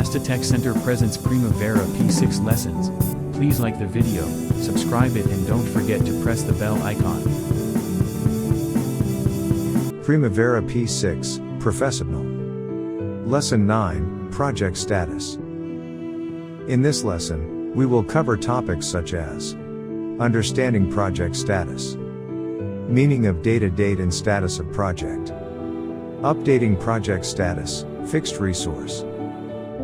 ASTATechCenter presents Primavera P6 lessons. Please like the video, subscribe it and don't forget to press the bell icon. Primavera P6, Professional. Lesson 9, Project Status. In this lesson, we will cover topics such as understanding project status, meaning of data date and status of project, updating project status, fixed resource,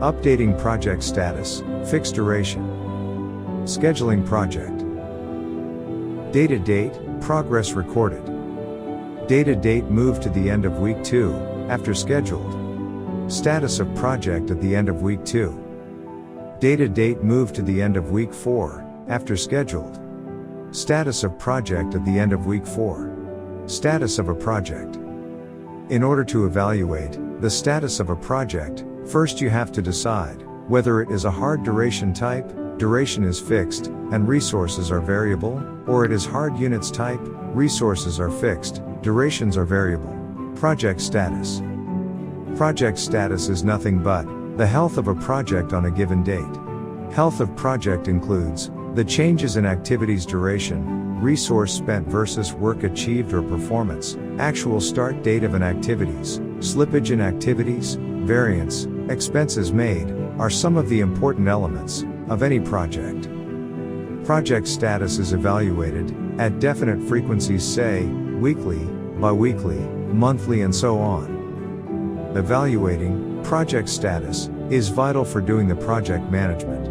updating project status, fixed duration, scheduling project, data date, progress recorded, data date moved to the end of week 2, after scheduled, status of project at the end of week 2, data date moved to the end of week 4, after scheduled, status of project at the end of week 4, status of a project. In order to evaluate the status of a project, first you have to decide whether it is a hard duration type, duration is fixed, and resources are variable, or it is hard units type, resources are fixed, durations are variable. Project status. Project status is nothing but the health of a project on a given date. Health of project includes the changes in activities duration, resource spent versus work achieved or performance, actual start date of an activities, slippage in activities, variance, expenses made, are some of the important elements of any project. Project status is evaluated at definite frequencies, say, weekly, bi-weekly, monthly and so on. Evaluating project status is vital for doing the project management.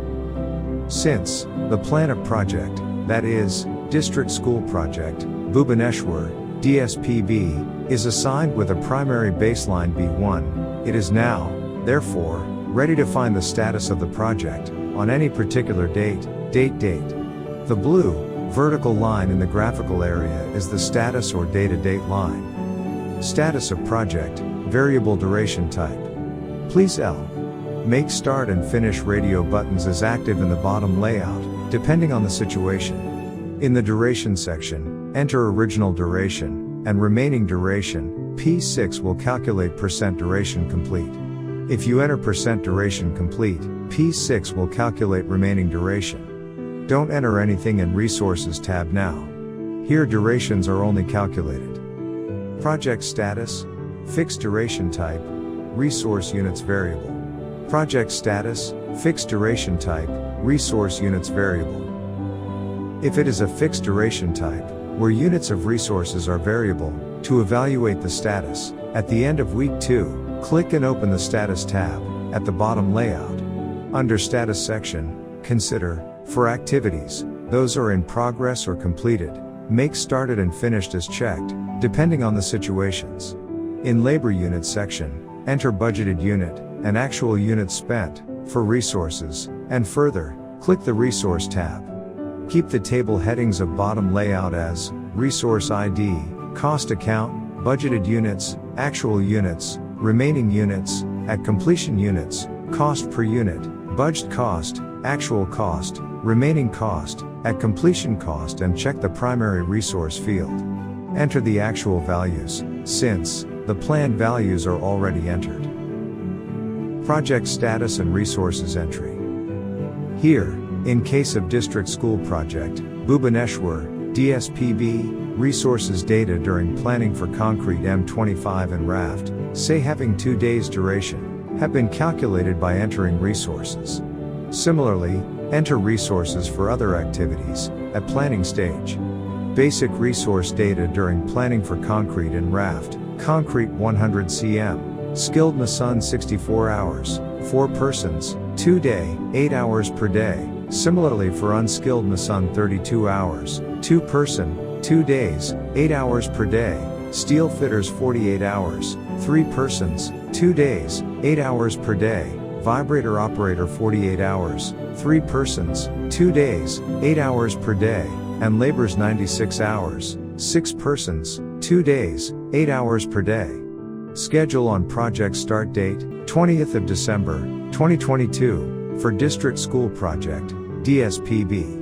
Since the plan of project, that is, district school project, Bhubaneswar, DSPB, is assigned with a primary baseline B1, it is now, therefore, ready to find the status of the project on any particular date. The blue, vertical line in the graphical area is the status or data date line. Status of project, variable duration type. Please L. Make start and finish radio buttons as active in the bottom layout, depending on the situation. In the duration section, enter original duration and remaining duration. P6 will calculate % duration complete. If you enter % duration complete, P6 will calculate remaining duration. Don't enter anything in Resources tab now. Here durations are only calculated. Project status, fixed duration type, resource units variable. Project status, fixed duration type, resource units variable. If it is a fixed duration type, where units of resources are variable, to evaluate the status, at the end of week 2, click and open the Status tab, at the bottom layout. Under Status section, consider, for activities, those are in progress or completed, make started and finished as checked, depending on the situations. In Labor Unit section, enter budgeted unit, and actual units spent, for resources, and further, click the Resource tab. Keep the table headings of bottom layout as, Resource ID, Cost Account, Budgeted Units, Actual Units, Remaining Units, At Completion Units, Cost per Unit, Budget Cost, Actual Cost, Remaining Cost, At Completion Cost and check the Primary Resource field. Enter the actual values, since the planned values are already entered. Project status and resources entry. Here, in case of district school project, Bhubaneswar, DSPB, resources data during planning for concrete M25 and raft, say having 2 days duration, have been calculated by entering resources. Similarly, enter resources for other activities, at planning stage. Basic resource data during planning for concrete and raft, concrete 100 cm. Skilled mason 64 hours, 4 persons, 2 day, 8 hours per day. Similarly for unskilled mason 32 hours, 2 person, 2 days, 8 hours per day. Steel fitters 48 hours, 3 persons, 2 days, 8 hours per day. Vibrator operator 48 hours, 3 persons, 2 days, 8 hours per day. And laborers 96 hours, 6 persons, 2 days, 8 hours per day. Schedule on project start date, 20th of December, 2022, for District School Project, DSPB.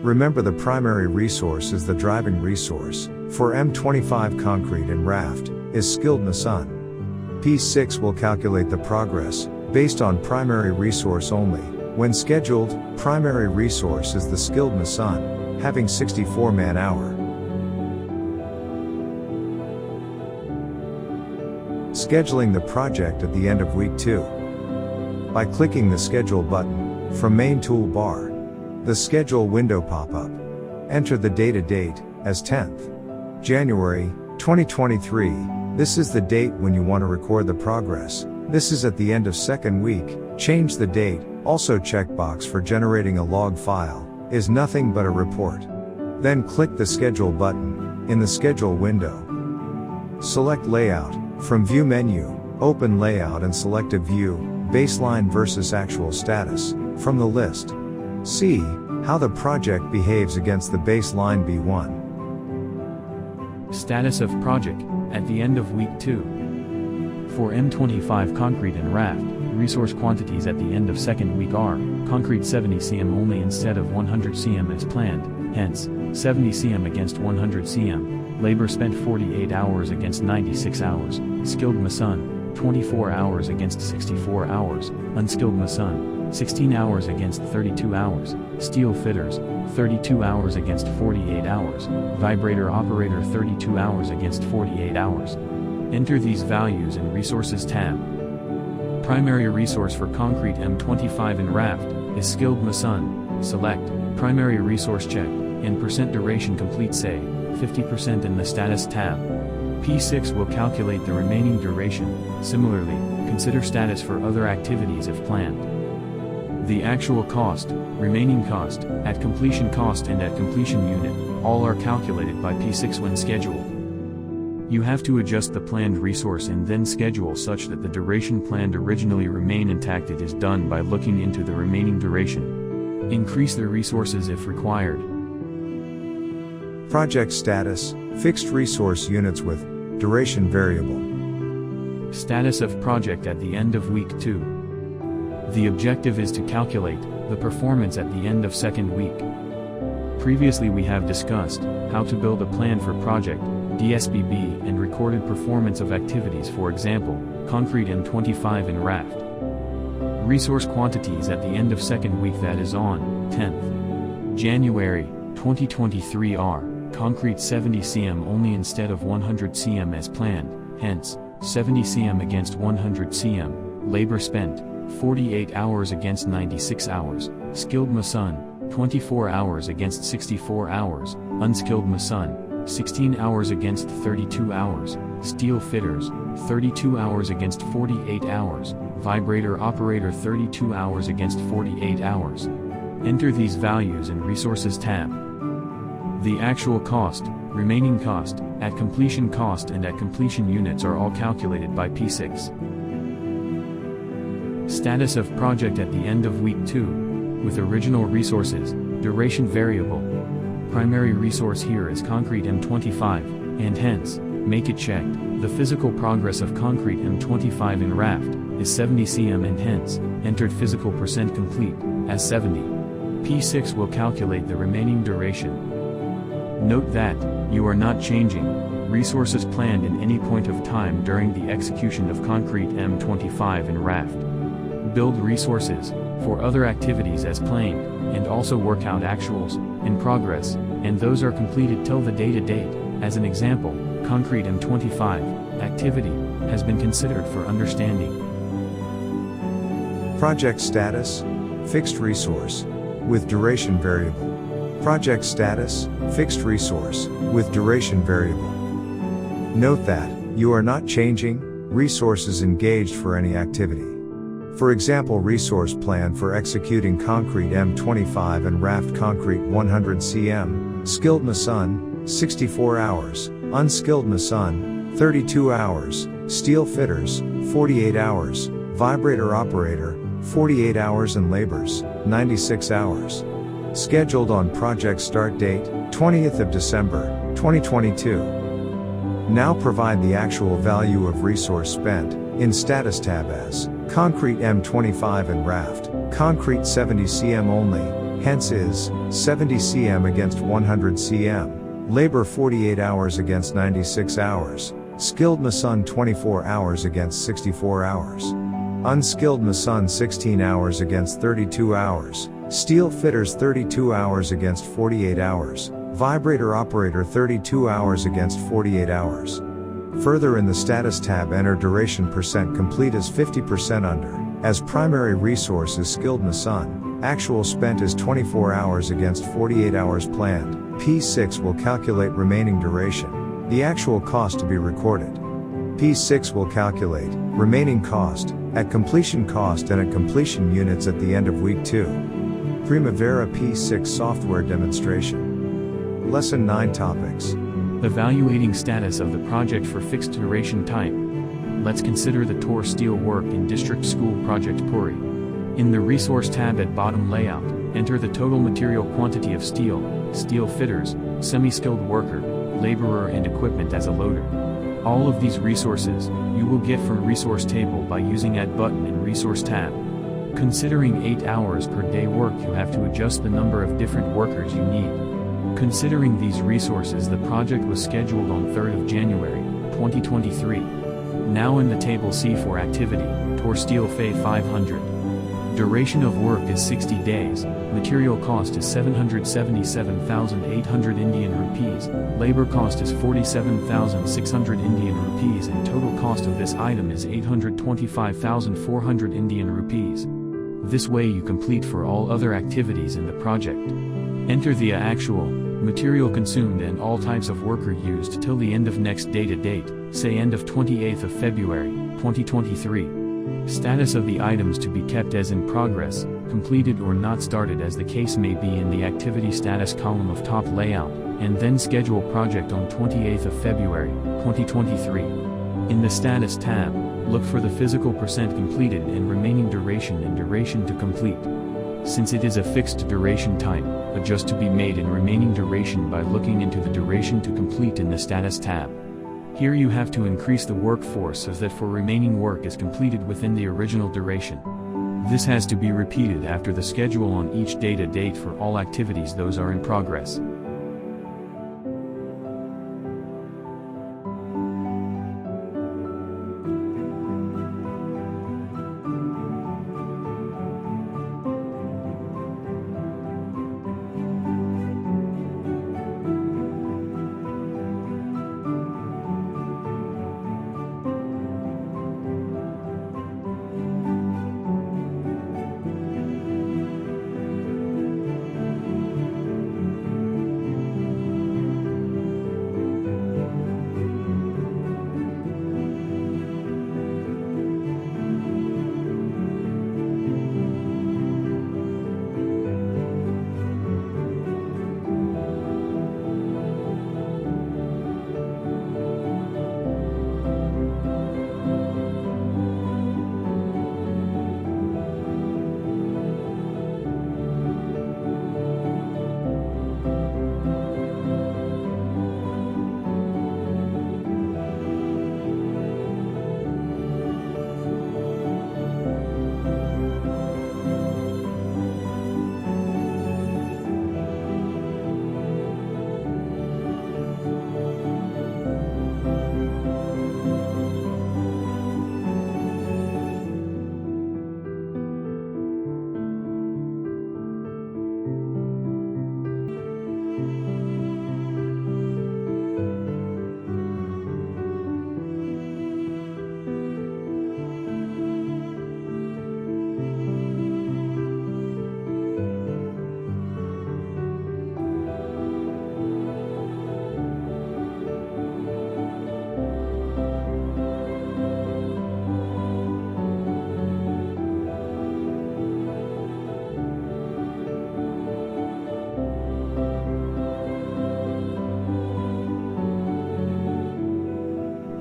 Remember the primary resource is the driving resource, for M25 concrete and raft, is skilled mason. P6 will calculate the progress, Based on primary resource only, when scheduled, primary resource is the skilled mason, having 64 man-hour. Scheduling the project at the end of week 2. By clicking the Schedule button, from main toolbar, the Schedule window pop-up. Enter the date as 10th January, 2023. This is the date when you want to record the progress. This is at the end of second week. Change the date. Also checkbox for generating a log file, is nothing but a report. Then click the Schedule button, in the Schedule window. Select Layout, from View menu, open Layout and select a view, baseline versus actual status, from the list. See how the project behaves against the baseline B1. Status of project, at the end of week 2. For M25 concrete and raft, resource quantities at the end of second week are, concrete 70 cm only instead of 100 cm as planned, hence, 70 cm against 100 cm, labor spent 48 hours against 96 hours, skilled mason, 24 hours against 64 hours, unskilled mason, 16 hours against 32 hours, steel fitters, 32 hours against 48 hours, vibrator operator 32 hours against 48 hours. Enter these values in Resources tab. Primary resource for concrete M25 and raft is skilled mason. Select primary resource check and percent duration complete, say 50% in the status tab. P6 will calculate the remaining duration. Similarly, consider status for other activities if planned. The actual cost, remaining cost, at completion cost and at completion unit, all are calculated by P6 when scheduled. You have to adjust the planned resource and then schedule such that the duration planned originally remain intact. It is done by looking into the remaining duration. Increase the resources if required. Project status, fixed resource units with duration variable. Status of project at the end of week 2. The objective is to calculate the performance at the end of second week. Previously we have discussed how to build a plan for project, DSBB and recorded performance of activities, for example, concrete M25 and raft. Resource quantities at the end of second week, that is on 10th January 2023 are, concrete 70 cm only instead of 100 cm as planned, hence, 70 cm against 100 cm, labor spent, 48 hours against 96 hours, skilled mason, 24 hours against 64 hours, unskilled mason, 16 hours against 32 hours, steel fitters, 32 hours against 48 hours, vibrator operator 32 hours against 48 hours. Enter these values in Resources tab. The actual cost, remaining cost, at completion cost and at completion units are all calculated by P6. Status of project at the end of week 2, with original resources, duration variable. Primary resource here is concrete M25, and hence, make it checked. The physical progress of concrete M25 in raft is 70 cm and hence, entered physical percent complete, as 70. P6 will calculate the remaining duration. Note that, you are not changing resources planned in any point of time during the execution of concrete M25 in raft. Build resources for other activities as planned, and also work out actuals in progress, and those are completed till the date. As an example, concrete M25 activity has been considered for understanding. Project status, fixed resource, with duration variable. Project status, fixed resource, with duration variable. Note that, you are not changing resources engaged for any activity. For example, resource plan for executing concrete M25 and raft concrete 100 cm, skilled mason, 64 hours, unskilled mason, 32 hours, steel fitters, 48 hours, vibrator operator, 48 hours and labors, 96 hours. Scheduled on project start date, 20th of December, 2022. Now provide the actual value of resource spent, in status tab as, concrete M25 and raft, concrete 70 cm only, hence is, 70 cm against 100 cm, labor 48 hours against 96 hours, skilled mason 24 hours against 64 hours. Unskilled mason 16 hours against 32 hours, steel fitters 32 hours against 48 hours, vibrator operator 32 hours against 48 hours. Further in the status tab, enter duration % complete as 50% under, as primary resource is skilled mason, actual spent is 24 hours against 48 hours planned. P6 will calculate remaining duration, the actual cost to be recorded. P6 will calculate remaining cost at completion cost and at completion units at the end of week 2. Primavera P6 software demonstration. Lesson 9 topics. Evaluating status of the project for fixed duration type. Let's consider the TOR steel work in District School Project Puri. In the Resource tab at bottom layout, enter the total material quantity of steel, steel fitters, semi-skilled worker, laborer and equipment as a loader. All of these resources, you will get from Resource table by using Add button in Resource tab. Considering 8 hours per day work, you have to adjust the number of different workers you need. Considering these resources, the project was scheduled on 3rd of January, 2023. Now in the table C for activity, TOR steel Fe 500. Duration of work is 60 days, material cost is 777,800 Indian rupees, labor cost is 47,600 Indian rupees and total cost of this item is 825,400 Indian rupees. This way you complete for all other activities in the project. Enter the actual, material consumed and all types of worker used till the end of next data date, say end of 28th of February, 2023. Status of the items to be kept as in progress, completed or not started as the case may be in the activity status column of top layout, and then schedule project on 28th of February, 2023. In the status tab, look for the physical % completed and remaining duration and duration to complete. Since it is a fixed duration type, adjust to be made in remaining duration by looking into the duration to complete in the status tab. Here you have to increase the workforce so that for remaining work is completed within the original duration. This has to be repeated after the schedule on each data date for all activities those are in progress.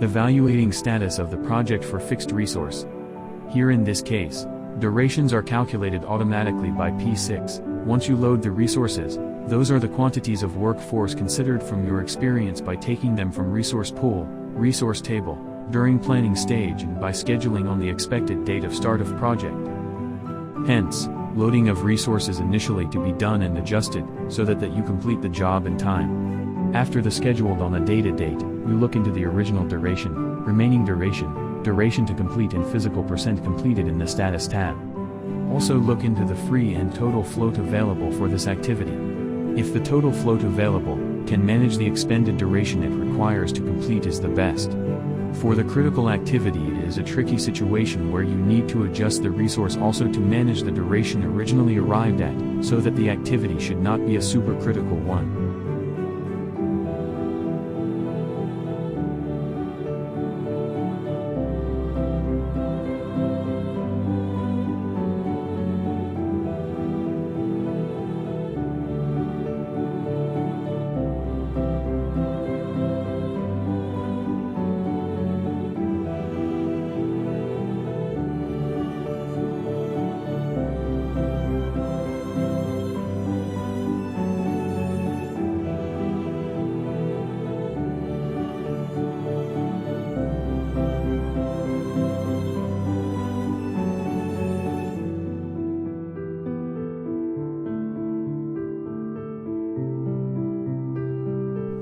Evaluating status of the project for fixed resource. Here in this case, durations are calculated automatically by P6. Once you load the resources, those are the quantities of workforce considered from your experience by taking them from resource pool, resource table, during planning stage and by scheduling on the expected date of start of project. Hence, loading of resources initially to be done and adjusted, so that you complete the job in time. After the scheduled on a data date, we look into the original duration, remaining duration, duration to complete and physical percent completed in the Status tab. Also look into the free and total float available for this activity. If the total float available can manage the expended duration it requires to complete is the best. For the critical activity it is a tricky situation where you need to adjust the resource also to manage the duration originally arrived at, so that the activity should not be a super critical one.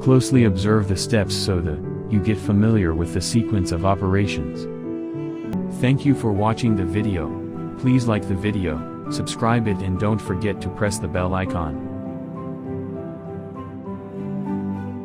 Closely observe the steps so that you get familiar with the sequence of operations. Thank you for watching the video. Please like the video, subscribe it and don't forget to press the bell icon.